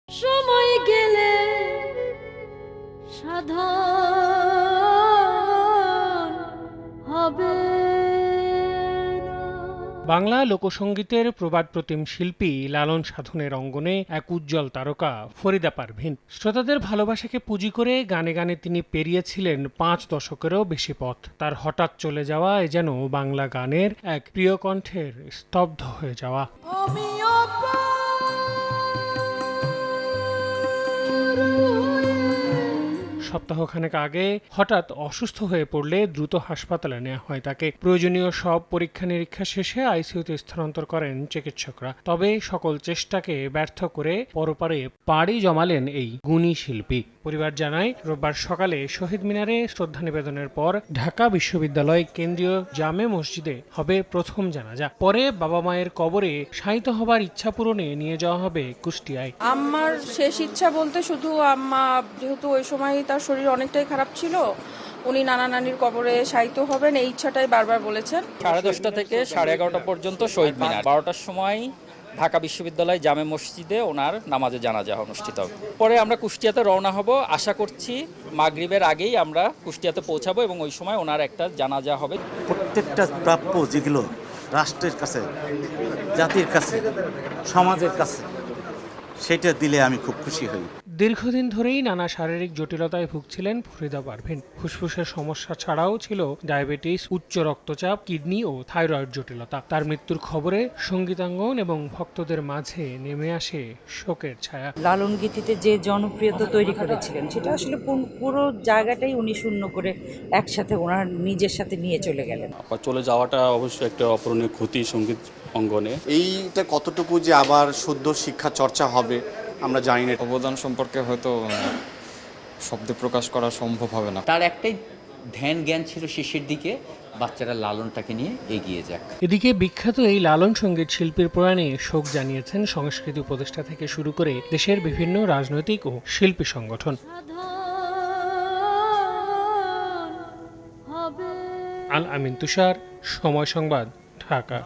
সময় গেলে সাধন হবে না। বাংলা লোকসঙ্গীতের প্রবাদ প্রতিম শিল্পী লালন সাধনের অঙ্গনে এক উজ্জ্বল তারকা ফরিদা পারভীন। শ্রোতাদের ভালোবাসাকে পুঁজি করে গানে গানে তিনি পেরিয়েছিলেন 5 দশকেরও বেশি পথ। তার হঠাৎ চলে যাওয়া এ যেন বাংলা গানের এক প্রিয় কণ্ঠের স্তব্ধ হয়ে যাওয়া। সপ্তাহখানেক আগে হঠাৎ অসুস্থ হয়ে পড়লে দ্রুত হাসপাতালে নেওয়া হয় তাকে। প্রয়োজনীয় সব পরীক্ষা নিরীক্ষা শেষে আইসিইউতে স্থানান্তর করেন চিকিৎসকরা। তবে সকল চেষ্টাকে ব্যর্থ করে পরপারে পাড়ি জমালেন এই গুণী শিল্পী। পরিবার জানায়, রোববার সকালে শহীদ মিনারে শ্রদ্ধা নিবেদনের পর ঢাকা বিশ্ববিদ্যালয় কেন্দ্রীয় জামে মসজিদে হবে প্রথম জানাজা। পরে বাবা মায়ের কবরে শায়িত হবার ইচ্ছা পূরণে নিয়ে যাওয়া হবে কুষ্টিয়ায়। আমার শেষ ইচ্ছা বলতে শুধু আম্মা, যেহেতু ওই সময় তার শরীর অনেকটাই খারাপ ছিল, উনি নানা নানির কবরে শায়িত হবেন এই ইচ্ছাটাই বারবার বলেছেন। 10:30 থেকে 11:30 পর্যন্ত শহীদ মিনার, 12টার সময় ঢাকা বিশ্ববিদ্যালয় জামে মসজিদে ওনার নামাজে জানাজা অনুষ্ঠিত হবে। পরে আমরা কুষ্টিয়াতে রওনা হব। আশা করছি মাগরিবের আগেই আমরা কুষ্টিয়াতে পৌঁছাবো এবং ওই সময় ওনার একটা জানাজা হবে। প্রত্যেকটা প্রাপ্য যেগুলো রাষ্ট্রের কাছে, জাতির কাছে, সমাজের কাছে, সেটা দিলে আমি খুব খুশি হই। দীর্ঘদিন ধরেই নানা শারীরিক জটিলতায় ভুগছিলেন ফরিদা পারভীন। ফুসফুসের সমস্যা ছাড়াও ছিল ডায়াবেটিস, উচ্চ রক্তচাপ, কিডনি ও থাইরয়েড জটিলতা। তার মৃত্যুর খবরে সঙ্গীতাঙ্গন এবং ভক্তদের মাঝে নেমে আসে শোকের ছায়া। লালন গীতিতে যে জনপ্রিয়তা তৈরি করেছিলেন সেটা আসলে পুরো জায়গাটাই উনি শূন্য করে একসাথে ওনার নিজের সাথে নিয়ে চলে গেলেন। চলে যাওয়াটা অবশ্যই একটা অপূরণীয় ক্ষতি সঙ্গীত অঙ্গনে। এইটা কতটুকু যে আবার শুদ্ধ শিক্ষা চর্চা হবে আমরা জানি না। অবদান সম্পর্কে হয়তো শব্দে প্রকাশ করা সম্ভব হবে না। তার একটাই ধ্যান জ্ঞান ছিল শেষের দিকে, বাচ্চারা লালনটাকে নিয়ে এগিয়ে যাক। এদিকে বিখ্যাত এই লালন সঙ্গীত শিল্পীর প্রয়াণে শোক জানিয়েছেন সংস্কৃতি উপদেষ্টা থেকে শুরু করে দেশের বিভিন্ন রাজনৈতিক ও শিল্পী সংগঠন। আল আমিন তুষার, সময় সংবাদ, ঢাকা।